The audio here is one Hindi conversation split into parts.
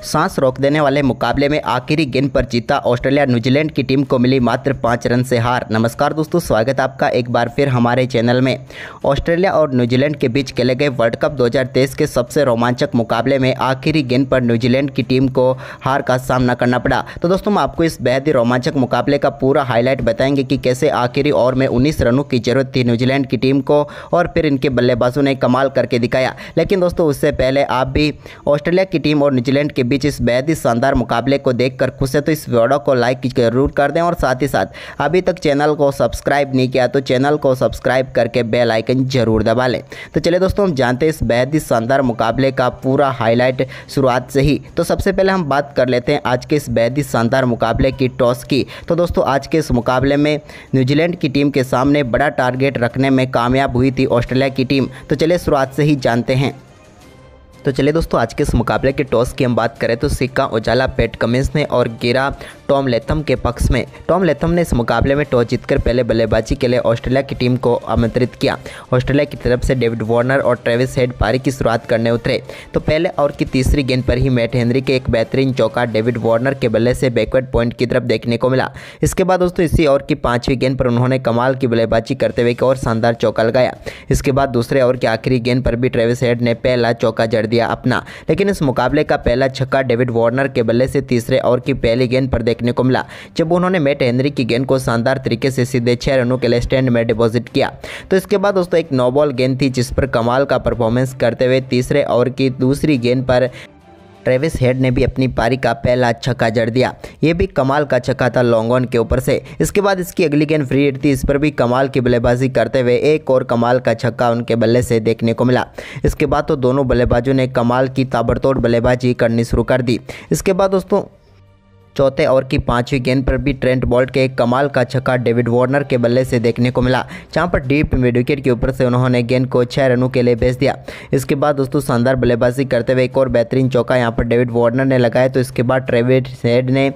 सांस रोक देने वाले मुकाबले में आखिरी गेंद पर जीता ऑस्ट्रेलिया। न्यूजीलैंड की टीम को मिली मात्र 5 रन से हार। नमस्कार दोस्तों, स्वागत है आपका एक बार फिर हमारे चैनल में। ऑस्ट्रेलिया और न्यूजीलैंड के बीच खेले गए वर्ल्ड कप 2023 के सबसे रोमांचक मुकाबले में आखिरी गेंद पर न्यूजीलैंड की टीम को हार का सामना करना पड़ा। तो दोस्तों, हम आपको इस बेहद ही रोमांचक मुकाबले का पूरा हाईलाइट बताएंगे कि कैसे आखिरी ओवर में 19 रनों की जरूरत थी न्यूजीलैंड की टीम को और फिर इनके बल्लेबाजों ने कमाल करके दिखाया। लेकिन दोस्तों, उससे पहले आप भी ऑस्ट्रेलिया की टीम और न्यूजीलैंड के बीच इस बेहद ही शानदार मुकाबले को देखकर खुश है तो इस वीडियो को लाइक जरूर कर दें और साथ ही साथ अभी तक चैनल को सब्सक्राइब नहीं किया तो चैनल को सब्सक्राइब करके बेल आइकन जरूर दबा लें। तो चलिए दोस्तों, हम जानते हैं इस बेहद ही शानदार मुकाबले का पूरा हाईलाइट शुरुआत से ही। तो सबसे पहले हम बात कर लेते हैं आज के इस बेहद ही शानदार मुकाबले की टॉस की। तो दोस्तों, आज के इस मुकाबले में न्यूजीलैंड की टीम के सामने बड़ा टारगेट रखने में कामयाब हुई थी ऑस्ट्रेलिया की टीम। तो चलिए शुरुआत से ही जानते हैं। तो चलिए दोस्तों, आज के इस मुकाबले के टॉस की हम बात करें तो सिक्का उजाला पैट कमिंस ने और गिरा टॉम लैथम के पक्ष में। टॉम लैथम ने इस मुकाबले में टॉस जीतकर पहले बल्लेबाजी के लिए ऑस्ट्रेलिया की टीम को आमंत्रित किया। ऑस्ट्रेलिया की तरफ से डेविड वार्नर और ट्रेविस हेड पारी की शुरुआत करने उतरे। तो पहले ओवर की तीसरी गेंद पर ही मैट हेनरी के एक बेहतरीन चौका डेविड वार्नर के बल्ले से बैकवर्ड पॉइंट की तरफ देखने को मिला। इसके बाद दोस्तों, इसी ओवर की 5वीं गेंद पर उन्होंने कमाल की बल्लेबाजी करते हुए एक और शानदार चौका लगाया। इसके बाद दूसरे ओवर की आखिरी गेंद पर भी ट्रेविस हेड ने पहला चौका जड़ दिया अपना। लेकिन इस मुकाबले का पहला छक्का डेविड वार्नर के बल्ले से तीसरे ओवर की पहली गेंद पर देखने को मिला, जब उन्होंने मैट हेनरी की गेंद को शानदार तरीके से सीधे 6 रनों के लिए स्टैंड में डिपॉजिट किया। तो इसके बाद दोस्तों, एक नो बॉल गेंद थी जिस पर कमाल का परफॉर्मेंस करते हुए तीसरे ओवर की दूसरी गेंद पर ट्रेविस हेड ने भी अपनी पारी का पहला छक्का जड़ दिया। ये भी कमाल का छक्का था लॉन्ग ऑन के ऊपर से। इसके बाद इसकी अगली गेंद फ्री हिट थी, इस पर भी कमाल की बल्लेबाजी करते हुए एक और कमाल का छक्का उनके बल्ले से देखने को मिला। इसके बाद तो दोनों बल्लेबाजों ने कमाल की ताबड़तोड़ बल्लेबाजी करनी शुरू कर दी। इसके बाद दोस्तों, चौथे ओवर की 5वीं गेंद पर भी ट्रेंट बोल्ट के एक कमाल का छक्का डेविड वार्नर के बल्ले से देखने को मिला, जहां पर डीप मिड विकेट के ऊपर से उन्होंने गेंद को 6 रनों के लिए भेज दिया। इसके बाद दोस्तों, शानदार बल्लेबाजी करते हुए एक और बेहतरीन चौका यहां पर डेविड वार्नर ने लगाया। तो इसके बाद ट्रेविस हेड ने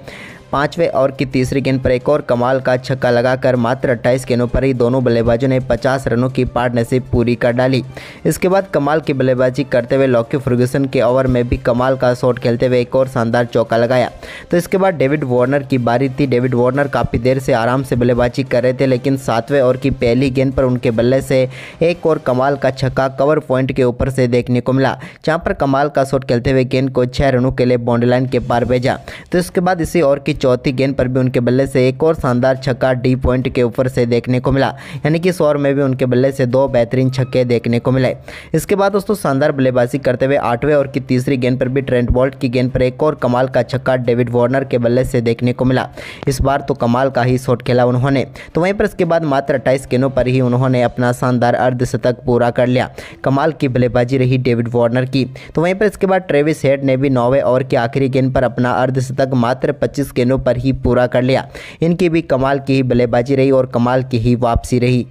5वें ओवर की तीसरी गेंद पर एक और कमाल का छक्का लगाकर मात्र 28 गेंदों पर ही दोनों बल्लेबाजों ने 50 रनों की पार्टनरशिप पूरी कर डाली। इसके बाद कमाल की बल्लेबाजी करते हुए लॉकी फर्गुसन के ओवर में भी कमाल का शॉट खेलते हुए एक और शानदार चौका लगाया। तो इसके बाद डेविड वार्नर की बारी थी। डेविड वार्नर काफ़ी देर से आराम से बल्लेबाजी कर रहे थे, लेकिन 7वें ओवर की पहली गेंद पर उनके बल्ले से एक और कमाल का छक्का कवर पॉइंट के ऊपर से देखने को मिला, जहाँ पर कमाल का शॉट खेलते हुए गेंद को 6 रनों के लिए बाउंड्री लाइन के पार भेजा। तो इसके बाद इसी ओवर की चौथी गेंद पर भी उनके बल्ले से एक और शानदार छक्का डी पॉइंट के ऊपर से देखने को मिला, यानी कि इस ओवर में भी उनके बल्ले से 2 बेहतरीन छक्के देखने को मिले। इसके बाद दोस्तों, शानदार बल्लेबाजी करते हुए 8वें ओवर की तीसरी गेंद पर भी ट्रेंट बोल्ट की गेंद पर एक और कमाल का छक्का डेविड वार्नर के बल्ले से देखने को मिला। इस बार तो कमाल का ही शॉट खेला उन्होंने। तो वहीं पर इसके बाद मात्र 28 गेंदों पर ही उन्होंने अपना शानदार अर्धशतक पूरा कर लिया। कमाल की बल्लेबाजी रही डेविड वार्नर की। तो वहीं पर इसके बाद ट्रेविस हेड ने भी 9वें ओवर की आखिरी गेंद पर अपना अर्धशतक मात्र 25 गेंदों पर ही पूरा कर लिया। इनकी भी कमाल की ही बल्लेबाजी रही और कमाल की ही वापसी रही।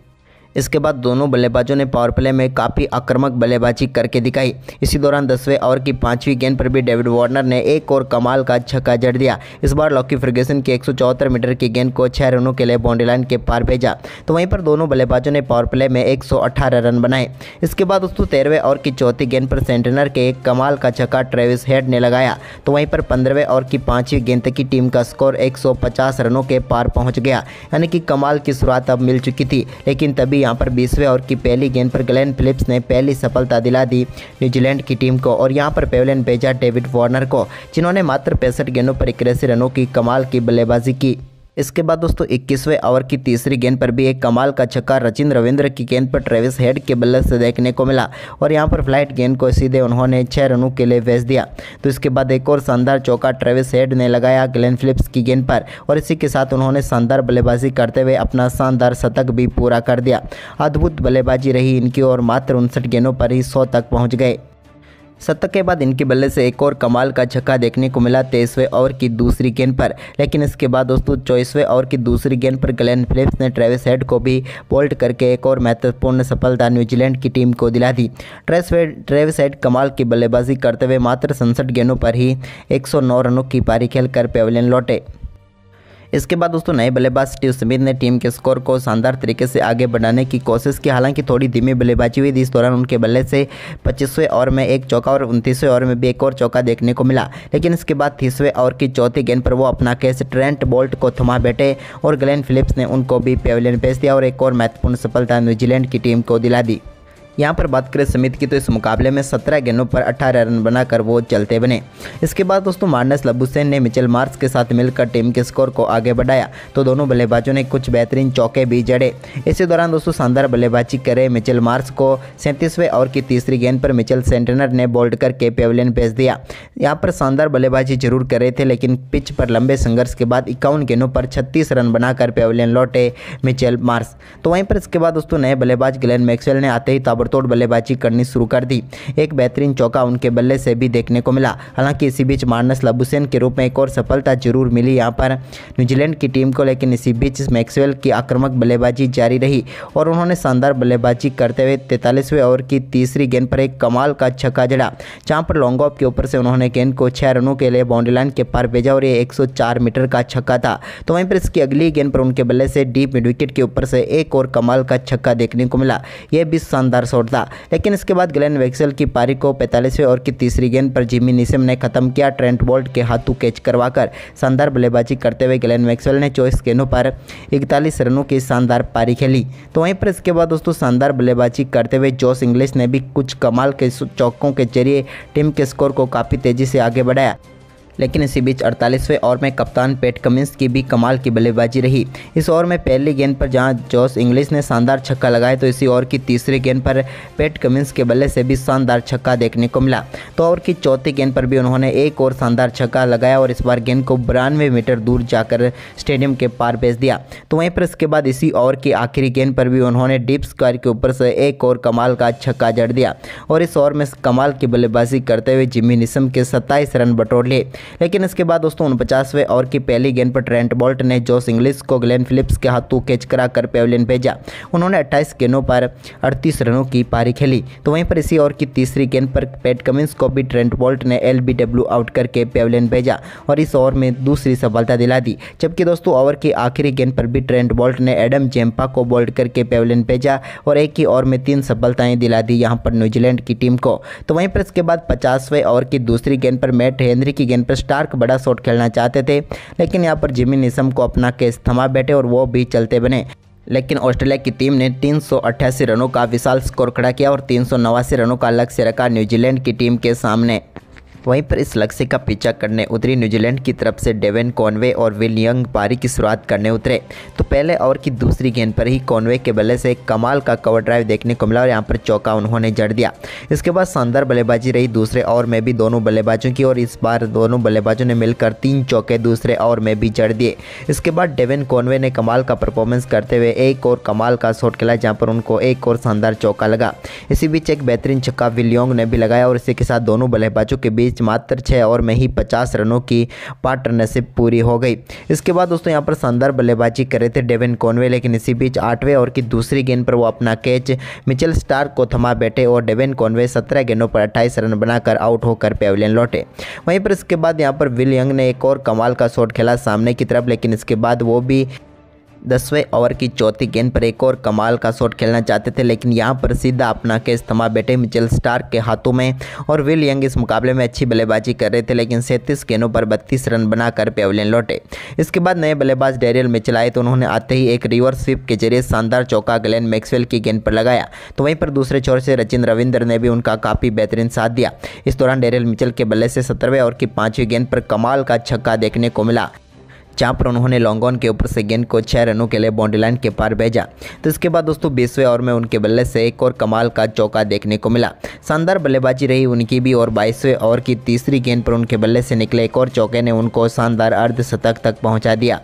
इसके बाद दोनों बल्लेबाजों ने पावर प्ले में काफ़ी आक्रामक बल्लेबाजी करके दिखाई। इसी दौरान 10वें ओवर की 5वीं गेंद पर भी डेविड वार्नर ने एक और कमाल का छक्का जड़ दिया। इस बार लॉकी फर्गुसन की 174 मीटर की गेंद को 6 रनों के लिए बाउंड्री लाइन के पार भेजा। तो वहीं पर दोनों बल्लेबाजों ने पावर प्ले में 118 रन बनाए। इसके बाद दोस्तों, 13वें ओवर की चौथी गेंद पर सेंटनर के एक कमाल का छक्का ट्रेविस हेड ने लगाया। तो वहीं पर 15वें ओवर की 5वीं गेंद तक की टीम का स्कोर 150 रनों के पार पहुँच गया, यानी कि कमाल की शुरुआत अब मिल चुकी थी। लेकिन तभी यहाँ पर 20वें ओवर की पहली गेंद पर ग्लेन फिलिप्स ने पहली सफलता दिला दी न्यूजीलैंड की टीम को और यहां पर पेवेलियन भेजा डेविड वार्नर को, जिन्होंने मात्र 65 गेंदों पर 81 रनों की कमाल की बल्लेबाजी की। इसके बाद दोस्तों, 21वें ओवर की तीसरी गेंद पर भी एक कमाल का छक्का सचिन रविंद्र की गेंद पर ट्रेविस हेड के बल्ले से देखने को मिला और यहां पर फ्लाइट गेंद को सीधे उन्होंने 6 रनों के लिए भेज दिया। तो इसके बाद एक और शानदार चौका ट्रेविस हेड ने लगाया ग्लेन फिलिप्स की गेंद पर और इसी के साथ उन्होंने शानदार बल्लेबाजी करते हुए अपना शानदार शतक भी पूरा कर दिया। अद्भुत बल्लेबाजी रही इनकी और मात्र 59 गेंदों पर ही 100 तक पहुँच गए। शतक के बाद इनके बल्ले से एक और कमाल का छक्का देखने को मिला 23वें ओवर की दूसरी गेंद पर। लेकिन इसके बाद दोस्तों, 24वें ओवर की दूसरी गेंद पर ग्लेन फिलिप्स ने ट्रेविस हेड को भी बोल्ट करके एक और महत्वपूर्ण सफलता न्यूजीलैंड की टीम को दिला दी। ट्रेविस हेड कमाल की बल्लेबाजी करते हुए मात्र 67 गेंदों पर ही 109 रनों की पारी खेलकर पेवेलियन लौटे। इसके बाद दोस्तों नए बल्लेबाज स्टीव स्मिथ ने टीम के स्कोर को शानदार तरीके से आगे बढ़ाने की कोशिश की। हालांकि थोड़ी धीमी बल्लेबाजी हुई थी। इस दौरान उनके बल्ले से 25वें ओवर में एक चौका और 29वें ओवर में भी एक और चौका देखने को मिला। लेकिन इसके बाद 30वें ओवर की चौथी गेंद पर वो अपना कैच ट्रेंट बोल्ट को थमा बैठे और ग्लेन फिलिप्स ने उनको भी पेविलियन भेज दिया और एक और महत्वपूर्ण सफलता न्यूजीलैंड की टीम को दिला दी। यहाँ पर बात करें स्मिथ की तो इस मुकाबले में 17 गेंदों पर 18 रन बनाकर वो चलते बने। इसके बाद दोस्तों मार्नस लबुशेन ने मिचेल मार्श के साथ मिलकर टीम के स्कोर को आगे बढ़ाया तो दोनों बल्लेबाजों ने कुछ बेहतरीन चौके भी जड़े। इसी दौरान दोस्तों शानदार बल्लेबाजी करे मिचेल मार्श को 37वें ओवर की तीसरी गेंद पर मिचेल सेंटनर ने बोल्ड करके पेविलियन भेज दिया। यहाँ पर शानदार बल्लेबाजी जरूर कर रहे थे लेकिन पिच पर लंबे संघर्ष के बाद 51 गेंदों पर 36 रन बनाकर पेविलियन लौटे मिचेल मार्श। तो वहीं पर इसके बाद दोस्तों नए बल्लेबाज ग्लेन मैक्सवेल ने आते ही ताबड़तोड़ बल्लेबाजी करनी शुरू कर दी। एक बेहतरीन चौका उनके बल्ले से भी देखने को मिला। हालांकि इसी बीच मार्नस लबुशेन के रूप में एक और सफलता जरूर मिली यहाँ पर न्यूजीलैंड की टीम को। लेकिन इसी बीच मैक्सवेल की आक्रामक बल्लेबाजी जारी रही और उन्होंने शानदार बल्लेबाजी करते हुए 43वें ओवर की तीसरी गेंद पर एक कमाल का छक्का जड़ा, जहां पर लॉन्ग ऑफ के ऊपर से उन्होंने गेंद को 6 रनों के लिए बाउंड्री लाइन के पार भेजा और ये 104 मीटर का छक्का था। तो वहीं पर इसकी अगली गेंद पर उनके बल्ले से डीप मिड विकेट के ऊपर से एक और कमाल का छक्का देखने को मिला। यह भी शानदार शॉट था। लेकिन इसके बाद ग्लेन मैक्सवेल की पारी को 45वें ओवर की तीसरी गेंद पर जिमी निशम ने खत्म किया। ट्रेंट बोल्ट के हाथों कैच करवाकर शानदार बल्लेबाजी करते हुए ग्लेन मैक्सवेल ने 24 गेंदों पर 41 रनों की शानदार पारी खेली। तो वहीं पर इसके बाद दोस्तों शानदार बल्लेबाजी करते हुए जोश इंग्लिश ने भी कुछ कमाल के चौकों के जरिए टीम के स्कोर को काफ़ी तेज़ी से आगे बढ़ाया। लेकिन इसी बीच 48वें ओवर में कप्तान पैट कमिंस की भी कमाल की बल्लेबाजी रही। इस ओवर में पहली गेंद पर जहां जोश इंग्लिश ने शानदार छक्का लगाया तो इसी ओवर की तीसरी गेंद पर पैट कमिंस के बल्ले से भी शानदार छक्का देखने को मिला। तो ओवर की चौथी गेंद पर भी उन्होंने एक और शानदार छक्का लगाया और इस बार गेंद को 92 मीटर दूर जाकर स्टेडियम के पार भेज दिया। तो वहीं पर इसके बाद इसी ओवर की आखिरी गेंद पर भी उन्होंने डीप स्क्वायर के ऊपर से एक और कमाल का छक्का जड़ दिया और इस ओवर में कमाल की बल्लेबाजी करते हुए जिमी निशम के 27 रन बटोर लिए। लेकिन इसके बाद दोस्तों 49वें ओवर की पहली गेंद पर ट्रेंट बोल्ट ने जोश इंग्लिश को ग्लेन फिलिप्स के हाथों कैच कराकर पेविलियन भेजा। उन्होंने 28 गेंदों पर 38 रनों की पारी खेली। तो वहीं पर इसी ओवर की तीसरी गेंद पर पैट कमिंस को भी ट्रेंट बोल्ट ने LBW आउट करके पेविलियन भेजा और इस ओवर में दूसरी सफलता दिला दी। जबकि दोस्तों ओवर की आखिरी गेंद पर भी ट्रेंट बोल्ट ने एडम जेम्पा को बोल्ड करके पेविलियन भेजा और एक ही ओवर में 3 सफलताएं दिला दी यहाँ पर न्यूजीलैंड की टीम को। तो वहीं पर इसके बाद 50वें ओवर की दूसरी गेंद पर मैट हेनरी की गेंद पर स्टार्क बड़ा शॉट खेलना चाहते थे, लेकिन यहाँ पर जिमी निशम को अपना कैच थमा बैठे और वो भी चलते बने। लेकिन ऑस्ट्रेलिया की टीम ने 388 रनों का विशाल स्कोर खड़ा किया और 389 रनों का लक्ष्य रखा न्यूजीलैंड की टीम के सामने। वहीं पर इस लक्ष्य का पीछा करने उतरी न्यूजीलैंड की तरफ से डेवन कॉनवे और विल यंग पारी की शुरुआत करने उतरे। तो पहले ओवर की दूसरी गेंद पर ही कॉनवे के बल्ले से एक कमाल का कवर ड्राइव देखने को मिला और यहाँ पर चौका उन्होंने जड़ दिया। इसके बाद शानदार बल्लेबाजी रही दूसरे ओवर में भी दोनों बल्लेबाजों की और इस बार दोनों बल्लेबाजों ने मिलकर 3 चौके दूसरे ओवर में भी जड़ दिए। इसके बाद डेवन कॉनवे ने कमाल का परफॉर्मेंस करते हुए एक और कमाल का शॉट खेला जहाँ पर उनको एक और शानदार चौका लगा। इसी बीच एक बेहतरीन छक्का विल यंग ने भी लगाया और इसी के साथ दोनों बल्लेबाजों के बीच मात्र 6 ओवर में ही 50 रनों की पार्टनरशिप पूरी हो गई। इसके बाद दोस्तों यहाँ पर शानदार बल्लेबाजी कर रहे थे डेवन कॉनवे, लेकिन इसी बीच 8वें ओवर की दूसरी गेंद पर वो अपना कैच मिचेल स्टार्क को थमा बैठे और डेवन कॉनवे 17 गेंदों पर 28 रन बनाकर आउट होकर पेविलियन लौटे। वहीं पर इसके बाद यहाँ पर विल यंग ने एक और कमाल का शॉट खेला सामने की तरफ, लेकिन इसके बाद वो भी 10वें ओवर की चौथी गेंद पर एक और कमाल का शॉट खेलना चाहते थे, लेकिन यहां पर सीधा अपना कैच थमा बैठे मिचेल स्टार्क के हाथों में और विल यंग इस मुकाबले में अच्छी बल्लेबाजी कर रहे थे, लेकिन 37 गेंदों पर 32 रन बनाकर पेविलियन लौटे। इसके बाद नए बल्लेबाज डेरियल मिचेल आए तो उन्होंने आते ही एक रिवर्स स्वीप के जरिए शानदार चौका ग्लेन मैक्सवेल की गेंद पर लगाया। तो वहीं पर दूसरे छोर से सचिन रविंद्र ने भी उनका काफ़ी बेहतरीन साथ दिया। इस दौरान डेरियल मिचेल के बल्ले से 17वें ओवर की 5वीं गेंद पर कमाल का छक्का देखने को मिला, जहाँ पर उन्होंने लॉन्ग ऑन के ऊपर से गेंद को 6 रनों के लिए बाउंड्री लाइन के पार भेजा। तो इसके बाद दोस्तों 20वें ओवर में उनके बल्ले से एक और कमाल का चौका देखने को मिला। शानदार बल्लेबाजी रही उनकी भी और 22वें ओवर की तीसरी गेंद पर उनके बल्ले से निकले एक और चौके ने उनको शानदार अर्धशतक तक पहुँचा दिया।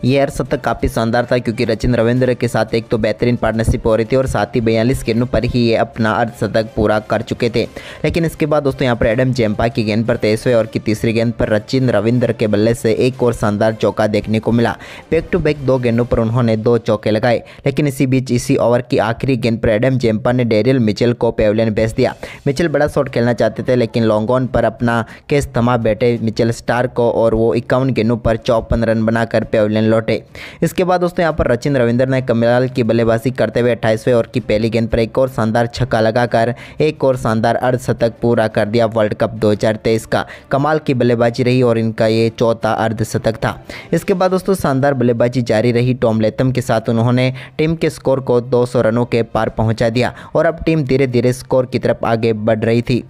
ये अर्धशतक काफ़ी शानदार था क्योंकि रचिन रविंद्र के साथ एक तो बेहतरीन पार्टनरशिप हो रही थी और साथ ही 42 गेंदों पर ही ये अपना अर्धशतक पूरा कर चुके थे। लेकिन इसके बाद दोस्तों यहाँ पर एडम जेम्पा की गेंद पर 23वें ओवर की तीसरी गेंद पर रचिन रविंद्र के बल्ले से एक और शानदार चौका देखने को मिला। बैक टू बैक 2 गेंदों पर उन्होंने 2 चौके लगाए। लेकिन इसी बीच इसी ओवर की आखिरी गेंद पर एडम जेम्पा ने डेरियल मिचेल को पेविलियन भेज दिया। मिचेल बड़ा शॉट खेलना चाहते थे लेकिन लॉन्ग ऑन पर अपना कैच थमा बैठे मिचेल स्टार्क को और वो 51 गेंदों पर 54 रन बनाकर पेविलियन लौटे। इसके बाद दोस्तों यहाँ पर रचिन रविंद्र ने कमाल की बल्लेबाजी करते हुए 28वें ओवर की पहली गेंद पर एक और शानदार छक्का लगाकर एक और शानदार अर्धशतक पूरा कर दिया। वर्ल्ड कप 2023 का कमाल की बल्लेबाजी रही और इनका ये चौथा अर्धशतक था। इसके बाद दोस्तों शानदार बल्लेबाजी जारी रही। टॉम लेथम के साथ उन्होंने टीम के स्कोर को 200 रनों के पार पहुंचा दिया और अब टीम धीरे धीरे स्कोर की तरफ आगे बढ़ रही थी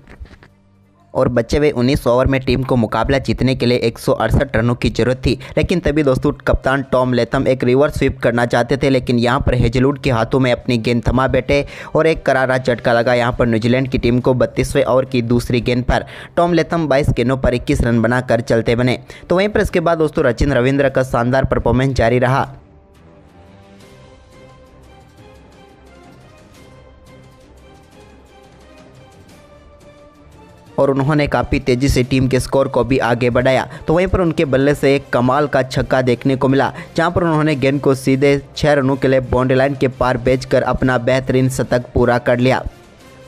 और बचे हुए 19 ओवर में टीम को मुकाबला जीतने के लिए 168 रनों की जरूरत थी। लेकिन तभी दोस्तों कप्तान टॉम लेथम एक रिवर्स स्वीप करना चाहते थे लेकिन यहां पर हेजलवुड के हाथों में अपनी गेंद थमा बैठे और एक करारा झटका लगा। यहां पर न्यूजीलैंड की टीम को 32वें ओवर की दूसरी गेंद पर टॉम लेथम 22 गेंदों पर 21 रन बनाकर चलते बने। तो वहीं पर इसके बाद दोस्तों रचिन रविंद्र का शानदार परफॉर्मेंस जारी रहा और उन्होंने काफ़ी तेज़ी से टीम के स्कोर को भी आगे बढ़ाया। तो वहीं पर उनके बल्ले से एक कमाल का छक्का देखने को मिला जहां पर उन्होंने गेंद को सीधे 6 रनों के लिए बाउंड्री लाइन के पार भेजकर अपना बेहतरीन शतक पूरा कर लिया।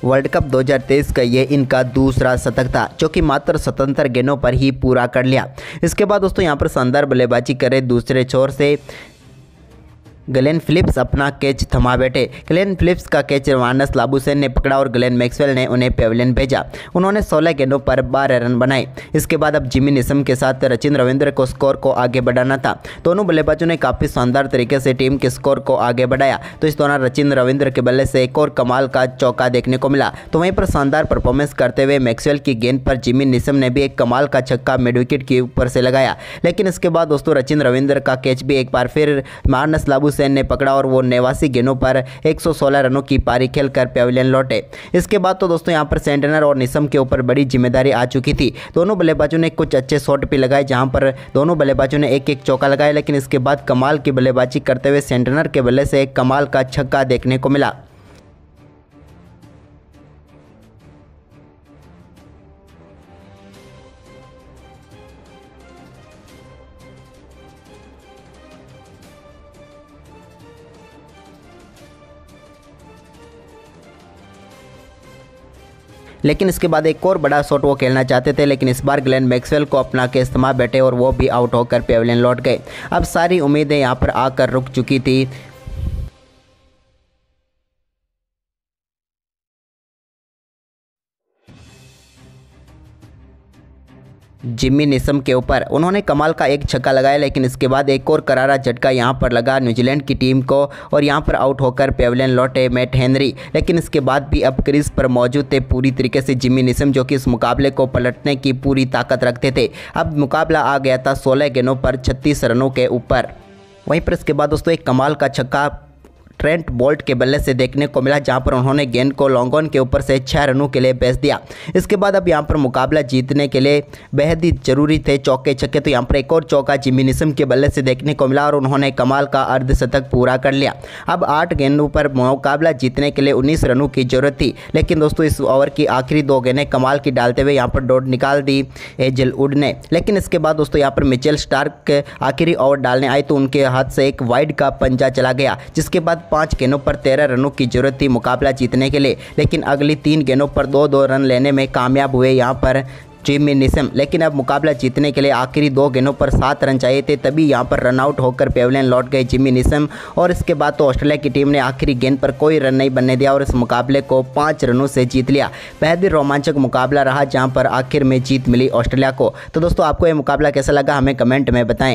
वर्ल्ड कप 2023 का ये इनका दूसरा शतक था जो कि मात्र 77 गेंदों पर ही पूरा कर लिया। इसके बाद दोस्तों यहाँ पर शानदार बल्लेबाजी करे दूसरे छोर से ग्लेन फिलिप्स अपना कैच थमा बैठे। ग्लेन फिलिप्स का कैच मानस लाबुसैन ने पकड़ा और ग्लेन मैक्सवेल ने उन्हें पेविलियन भेजा। उन्होंने 16 गेंदों पर 12 रन बनाए। इसके बाद अब जिमी निसम के साथ रचिन रविंद्र को स्कोर को आगे बढ़ाना था। दोनों बल्लेबाजों ने काफ़ी शानदार तरीके से टीम के स्कोर को आगे बढ़ाया। तो इस दौरान रचिन रविंद्र के बल्ले से एक और कमाल का चौका देखने को मिला। तो वहीं पर शानदार परफॉर्मेंस करते हुए मैक्सवेल की गेंद पर जिमी निसम ने भी एक कमाल का छक्का मिड विकेट के ऊपर से लगाया। लेकिन इसके बाद दोस्तों रचिन रविंद्र का कैच भी एक बार फिर मानस लाबुसैन ने पकड़ा और वो 89 गेंदों पर 116 रनों की पारी खेलकर पेविलियन लौटे। इसके बाद तो दोस्तों यहाँ पर सेंटनर और निसम के ऊपर बड़ी जिम्मेदारी आ चुकी थी। दोनों बल्लेबाजों ने कुछ अच्छे शॉट भी लगाए जहां पर दोनों बल्लेबाजों ने एक एक चौका लगाया। लेकिन इसके बाद कमाल की बल्लेबाजी करते हुए सेंटनर के बल्ले से एक कमाल का छक्का देखने को मिला। लेकिन इसके बाद एक और बड़ा शॉट वो खेलना चाहते थे लेकिन इस बार ग्लेन मैक्सवेल को अपना कैच थमा बैठे और वो भी आउट होकर पेविलियन लौट गए। अब सारी उम्मीदें यहाँ पर आकर रुक चुकी थी। जिमी निसम के ऊपर उन्होंने कमाल का एक छक्का लगाया लेकिन इसके बाद एक और करारा झटका यहां पर लगा न्यूजीलैंड की टीम को और यहां पर आउट होकर पेविलियन लौटे मैट हेनरी। लेकिन इसके बाद भी अब क्रीज पर मौजूद थे पूरी तरीके से जिमी निसम जो कि इस मुकाबले को पलटने की पूरी ताकत रखते थे। अब मुकाबला आ गया था 16 गेंदों पर 36 रनों के ऊपर। वहीं पर इसके बाद दोस्तों एक कमाल का छक्का ट्रेंट बोल्ट के बल्ले से देखने को मिला जहां पर उन्होंने गेंद को लॉन्ग ऑन के ऊपर से 6 रनों के लिए भेज दिया। इसके बाद अब यहां पर मुकाबला जीतने के लिए बेहद ही जरूरी थे चौके छक्के। तो यहां पर एक और चौका जिमी निसम के बल्ले से देखने को मिला और उन्होंने कमाल का अर्धशतक पूरा कर लिया। अब 8 गेंदों पर मुकाबला जीतने के लिए 19 रनों की जरूरत थी। लेकिन दोस्तों इस ओवर की आखिरी 2 गेंदें कमाल की डालते हुए यहाँ पर डॉट निकाल दी हेजलवुड ने। लेकिन इसके बाद दोस्तों यहाँ पर मिचेल स्टार्क आखिरी ओवर डालने आए तो उनके हाथ से एक वाइड का पंजा चला गया जिसके बाद 5 गेंदों पर 13 रनों की जरूरत थी मुकाबला जीतने के लिए। लेकिन अगली 3 गेंदों पर 2-2 रन लेने में कामयाब हुए यहाँ पर जिमी निसम। लेकिन अब मुकाबला जीतने के लिए आखिरी 2 गेंदों पर 7 रन चाहिए थे तभी यहाँ पर रन आउट होकर पेविलियन लौट गए जिमी निसम। और इसके बाद तो ऑस्ट्रेलिया की टीम ने आखिरी गेंद पर कोई रन नहीं बनने दिया और इस मुकाबले को 5 रनों से जीत लिया। बेहद ही रोमांचक मुकाबला रहा जहाँ पर आखिर में जीत मिली ऑस्ट्रेलिया को। तो दोस्तों आपको ये मुकाबला कैसा लगा हमें कमेंट में बताएं।